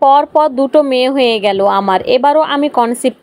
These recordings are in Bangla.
পর পর দুটো মেয়ে হয়ে গেল আমার। এবারও আমি কনসিভ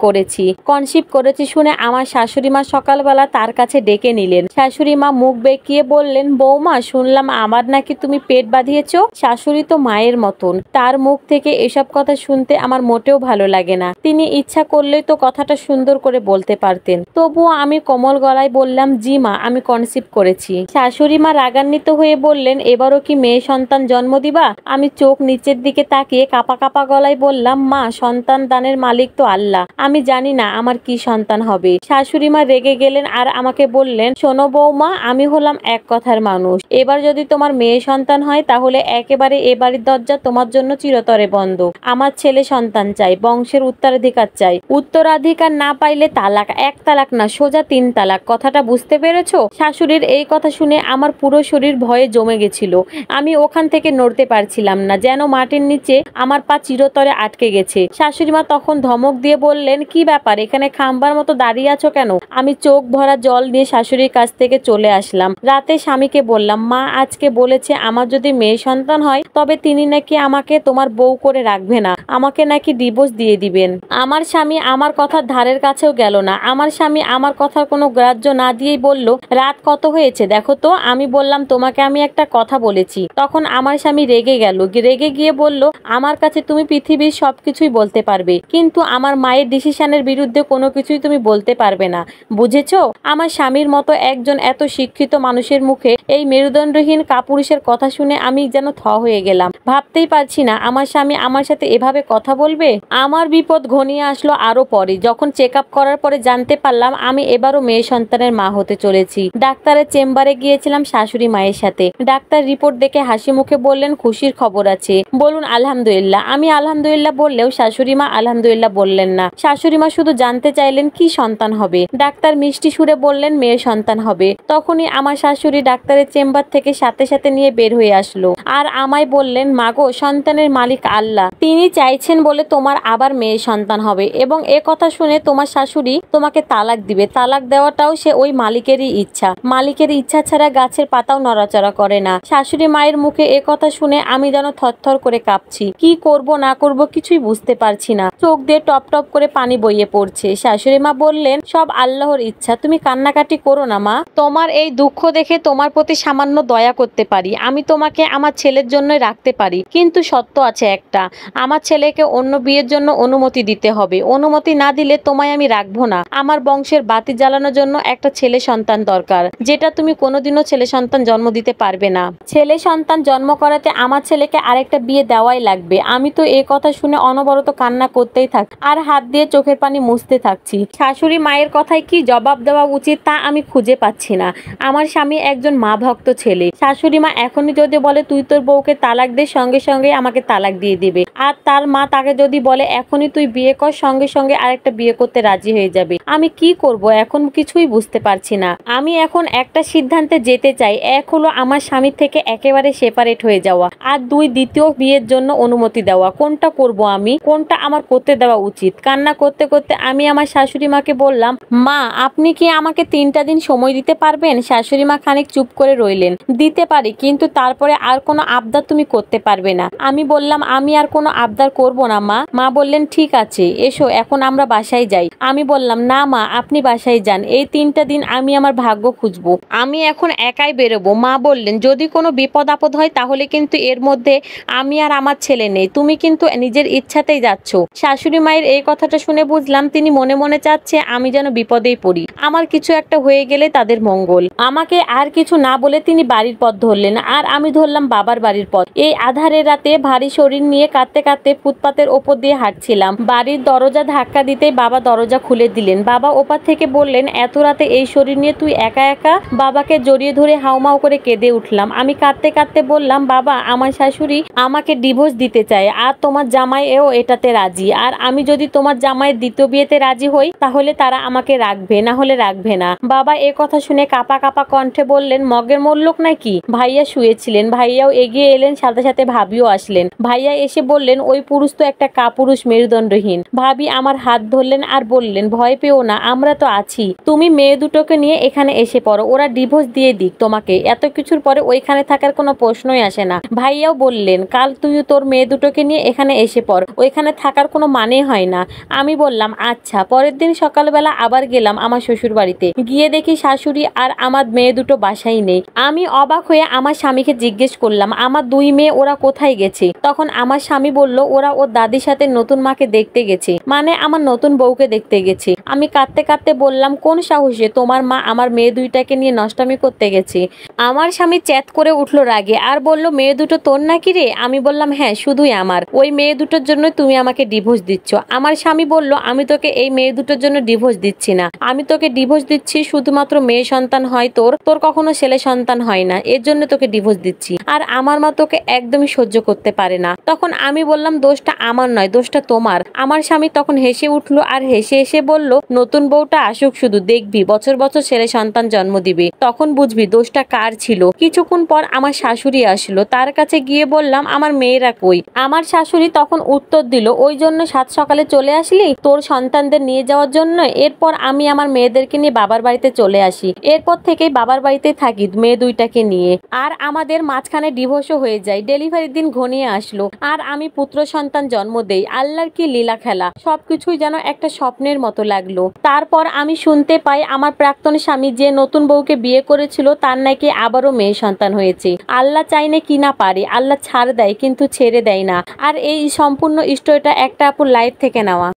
করেছি শুনে আমার শাশুড়ি মা সকালবেলা তার কাছে ডেকে নিলেন। শাশুড়ি মা মুখ বেঁকিয়ে বললেন, বৌমা শুনলাম আমার নাকি তুমি পেট বাঁধিয়েছ। শাশুড়ি তো মায়ের মতন, তার মুখ থেকে এসব কথা শুনতে আমার মোটেও ভালো লাগে না। তিনি ইচ্ছা করলেই তো কথাটা সুন্দর করে বলতে পারতেন। তবুও আমি কোমল গলায় বললাম, জি মা, আমি কনসিভ করেছি। শাশুড়ি মা রাগান্বিত হয়ে বললেন, এবারও কি মেয়ে সন্তান জন্ম দিবা? আমি চোখ নিচের দিকে তাকিয়ে কাপা কাপা গলায় বললাম, মা, সন্তান দানের মালিক তো আল্লাহ, আমি জানি না আমার কি সন্তান হবে। শাশুড়ি মা রেগে গেলেন আর আমাকে বললেন, শোনো বৌমা, আমি হলাম এক কথার মানুষ। এবার যদি তোমার মেয়ে সন্তান হয় তাহলে একেবারে এ বাড়ির দরজা তোমার জন্য চিরতরে বন্ধ। আমার ছেলে সন্তান চাই, বংশের উত্তরাধিকার চাই। উত্তরাধিকার না পাইলে তালাক, এক তালাক না, সোজা 3 তালাক। কথাটা বুঝতে পেরেছো? শাশুড়ির এই কথা শুনে আমার পুরো শরীর ভয়ে জমে গেছিল। আমি ওখান থেকে নড়তে পারছিলাম না, যেন মাটির নিচে আমার পা চিরতরে আটকে গেছে। শাশুড়ি মা তখন ধমক দিয়ে বললেন, কি ব্যাপার, এখানে খাম্বার মতো দাঁড়িয়ে আছো কেন? আমি চোখ ভরা জল নিয়ে শাশুড়ির কাছ থেকে চলে আসলাম। রাতে স্বামীকে বললাম, মা আজকে বলেছে আমার যদি মেয়ে সন্তান হয় তবে তিনি নাকি আমাকে তোমার বউ করে রাখবে না, আমাকে নাকি ডিভোর্স দিয়ে দিবেন। আমার স্বামী আমার কথার ধারের কাছেও গেল না। আমার স্বামী আমার কথার কোনো গ্রাহ্য না দিয়েই বলল, রাত কত হয়েছে দেখো তো। আমি বললাম, তোমাকে আমি একটা কথা বলেছি। তখন আমার স্বামী রেগে গিয়ে বলল, আমার কাছে তুমি পৃথিবীর সবকিছুই বলতে পারবে, কিন্তু আমার মায়ের ডিসিশনের বিরুদ্ধে কোনো কিছুই তুমি বলতে পারবে না, বুঝেছো? আমার স্বামীর মতো একজন এত শিক্ষিত মানুষের মুখে এই মেরুদণ্ডহীন কাপুরুষের কথা শুনে আমি যেন থ হয়ে গেলাম। ভাবতেই পারছি না আমার স্বামী আমার সাথে এভাবে কথা বলবে। আমার বিপদ ঘনিয়ে আসলো আরো পরে, যখন চেক আপ করার পরে জানতে পারলাম আমি এবারও মেয়ে সন্তানের মা হতে চলেছি। ডাক্তারের চেম্বারে গিয়েছিলাম শাশুড়ি মায়ের সাথে। ডাক্তার রিপোর্ট দেখে হাসি মুখে বললেন, খুশির খবর আছে, বলুন আলহামদুলিল্লাহ। আমি আলহামদুলিল্লাহ বললেও শাশুড়ি মা আলহামদুলিল্লাহ বললেন না। শাশুড়ি মা শুধু জানতে চাইলেন কি সন্তান হবে। ডাক্তার মিষ্টি সুরে বললেন, মেয়ে সন্তান হবে। তখনই আমার শাশুড়ি ডাক্তারের চেম্বার থেকে সাথে সাথে নিয়ে বের হয়ে আসলো আর আমায় বললেন, মাগো, সন্তানের মালিক আল্লাহ, তিনি চাইছেন বলে তোমার আবার মেয়ে সন্তান হবে এবং এ কথা শুনে তোমার শাশুড়ি তোমাকে তালাক দিবে। তালাক দেওয়াটাও সে ওই মালিকেরই ইচ্ছা। মালিকের ইচ্ছা ছাড়া গাছের পাতাও নড়াচড়া করে না। শাশুড়ি মায়ের মুখে এ কথা শুনে আমি যেন থরথর করে কাঁপছি। কি করব না করব কিছুই বুঝতে পারছি না। চোখ দিয়ে টপ টপ করে পানি বইয়ে পড়ছে। শাশুড়ি মা বললেন, সব আল্লাহর ইচ্ছা, তুমি কান্নাকাটি করো না মা। তোমার এই দুঃখ দেখে তোমার প্রতি সামান্য দয়া করতে পারি। আমি তোমাকে আমার ছেলের জন্যই রাখতে পারি, কিন্তু সত্য আছে একটা, আমার ছেলেকে অন্য বিয়ের জন্য অনুমতি দিতে হবে। অনুমতি না দিলে তোমায় আমি রাখবো না। আমার বংশের বাতি জ্বালানোর জন্য একটা ছেলে সন্তান দরকার, যেটা তুমি কোনোদিনও ছেলে সন্তান জন্ম দিতে পারবে না। ছেলে সন্তান জন্ম করাতে আমার ছেলেকে আরেকটা বিয়ে দেওয়াই লাগবে। আমি তো এই কথা শুনে অনবরত কান্না করতেই থাক আর হাত দিয়ে চোখের পানি মুছতে থাকছি। শাশুড়ি মায়ের কথায় কি জবাব দেওয়া উচিত তা আমি খুঁজে পাচ্ছি না। আমার স্বামী একজন মা ভক্ত ছেলে। শাশুড়ি মা এখনই যদি বলে তুই তোর বউকে তালাক দে, সঙ্গে সঙ্গে আমাকে তালাক দিয়ে দিবে। আর তার মা তাকে যদি বলে এখনই তুই বিয়ে কর, সঙ্গে সঙ্গে আরেকটা বিয়ে করতে রাজি হয়ে যাবে। আমি কি করব এখন কিছুই বুঝতে পারছি না। আমি এখন একটা সিদ্ধান্তে যেতে চাই। এক হলো আমার স্বামীর থেকে একেবারে সেপারেট হয়ে যাওয়া, আর 2 দ্বিতীয় বিয়ের জন্য অনুমতি দেওয়া। কোনটা করব আমি, কোনটা আমার করতে দেওয়া উচিত? কান্না করতে করতে আমি আমার শাশুড়ি মাকে বললাম, মা, আপনি কি আমাকে 3টা দিন সময় দিতে পারবেন? শাশুড়ি মা খানিক চুপ করে রইলেন। দিতে পারি, কিন্তু তারপরে আর কোনো আবদার তুমি করতে পারবে না। আমি বললাম, আমি আর কোনো আবদার করব না মা। মা বললেন, ঠিক আছে, এসো এখন আমরা বাসায় যাই। আমি বললাম, না মা, আপনি বাসায় যান, এই 3টা দিন আমি আমার ভাগ্য খুঁজবো, আমি এখন একাই বেরোবো। মা বললেন, যদি কোনো বিপদ আপদ হয় তাহলে কিন্তু এর মধ্যে আমি আর আমার ছেলে নেই, তুমি কিন্তু নিজের ইচ্ছাতেই যাচ্ছ। শাশুড়ি মায়ের এই কথাটা শুনে বুঝলাম তিনি মনে মনে চাচ্ছে আমি যেন বিপদেই পড়ি, আমার কিছু একটা হয়ে গেলে তাদের মঙ্গল। আমাকে আর কিছু না বলে তিনি বাড়ির পথ ধরলেন আর আমি ধরলাম বাবার বাড়ির পথ। এই আধারের রাতে ভারী শরীর নিয়ে কাঁদতে কাঁদতে ফুটপাতের ওপর দিয়ে হাঁটছিলাম। বাড়ির দরজা ধাক্কা দিতেই বাবা দরজা খুলে দিলেন। বাবা ওপার থেকে বললেন, এত রাতে এই শরীর নিয়ে তুই একা একা? বাবাকে জড়িয়ে ধরে হাউমাউ করে কেঁদে উঠলাম। আমি কাঁদতে কাঁদতে বললাম, বাবা, আমার শাশুড়ি আমাকে ডিভোর্স দিতে চায় আর তোমার জামাই এও এটাতে রাজি। আর আমি যদি তোমার জামাইয়ের দ্বিতীয় বিয়েতে রাজি হই তাহলে তারা আমাকে রাখবে, না হলে রাখবে না। বাবা এ কথা শুনে কাপা কাপা কণ্ঠে বললেন, মগের মোল্লোক নাকি? ভাইয়া শুয়েছিলেন, ভাইয়াও এগিয়ে এলেন, সাথে সাথে ভাবিও আসলেন। ভাইয়া এসে বললেন, ওই পুরুষ তো একটা কাপুরুষ, মেরুদণ্ডহীন। ভাবি আমার হাত ধরলেন আর বললেন, ভয় পেও না, আমরা তো আছি। তুমি মেয়ে দুটোকে নিয়ে এখানে এসে পড়ো, ওরা ডিভোর্স দিয়ে দিক তোমাকে। এত কিছুর পরে ওইখানে থাকার কোনো প্রশ্নই আসে না। ভাইয়াও বললেন, কাল তুই তোর মেয়ে দুটোকে নিয়ে নিয়ে এখানে এসে পড়, ওইখানে থাকার কোনো মানে হয় না। আমি বললাম আচ্ছা। পরের দিন সকালবেলা আবার গেলাম আমার শ্বশুর বাড়িতে, গিয়ে দেখি শাশুড়ি আর আমার মেয়ে দুটো বাসায় নেই। আমি অবাক হয়ে আমার স্বামীকে জিজ্ঞেস করলাম আমার দুই মেয়ে ওরা কোথায় গেছে। তখন আমার স্বামী বলল ওরা ওর দাদির সাথে নতুন মাকে দেখতে গেছে, মানে আমার নতুন বউকে দেখতে গেছে। আমি কাঁদতে কাঁদতে বললাম কোন সাহসে তোমার মা আমার মেয়ে দুইটাকে নিয়ে নষ্টামি করতে গেছে। আমার স্বামী চ্যাত করে উঠলো রাগে আর বলল মেয়ে দুটো তোর নাকি রে? আমি বললাম হ্যাঁ শুধুই আমার, ওই মেয়ে দুটোর জন্য তুমি আমাকে ডিভোর্স দিচ্ছ। আমার স্বামী বলল আমি তোকে এই মেয়ে দুটোর জন্য ডিভোর্স দিচ্ছি না, আমি তোকে ডিভোর্স দিচ্ছি শুধুমাত্র মেয়ে সন্তান হয় তোর, তোর কখনো ছেলে সন্তান হয় না, এর জন্য তোকে ডিভোর্স দিচ্ছি। আর আমার মা তোকে একদমই সহ্য করতে পারে না। তখন আমি বললাম দোষটা আমার নয়, দোষটা তোমার। আমার স্বামী তখন হেসে উঠলো আর হেসে হেসে বলল নতুন বউটা আসুক, শুধু দেখবি বছর বছর ছেলে সন্তান জন্ম দিবে, তখন বুঝবি দোষটা কার ছিল। কিছুক্ষণ পর আমার শাশুড়ি আসলো, তার কাছে গিয়ে বললাম আমার মেয়েরা কই? আমার শাশুড়ি তখন উত্তর দিল ওই জন্য সাত সকালে চলে আসলি তোর সন্তানদের নিয়ে যাওয়ার জন্য। এরপর আমি আমার মেয়েদেরকে নিয়ে বাবার বাড়িতে চলে আসি, এরপর থেকেই বাবার বাড়িতে থাকি মেয়ে দুইটাকে নিয়ে। আর আমাদের মাঝখানে ডিভোর্সও হয়ে যায়। ডেলিভারির দিন ঘনিয়ে আসলো আর আমি পুত্র সন্তান জন্ম দেই। আল্লাহর কি লীলা খেলা, সবকিছুই যেন একটা স্বপ্নের মতো লাগলো। তারপর আমি শুনতে পাই আমার প্রাক্তন স্বামী যে নতুন বউকে বিয়ে করেছিল তার নাকি আবারও মেয়ে সন্তান হয়েছে। আল্লাহ চাইলে কি না পারে, আল্লাহ ছাড় দেয় কিন্তু ছেড়ে দেয় না। আর এই সম্পূর্ণ স্টোরিটা একটা আপুর লাইফ থেকে নেওয়া।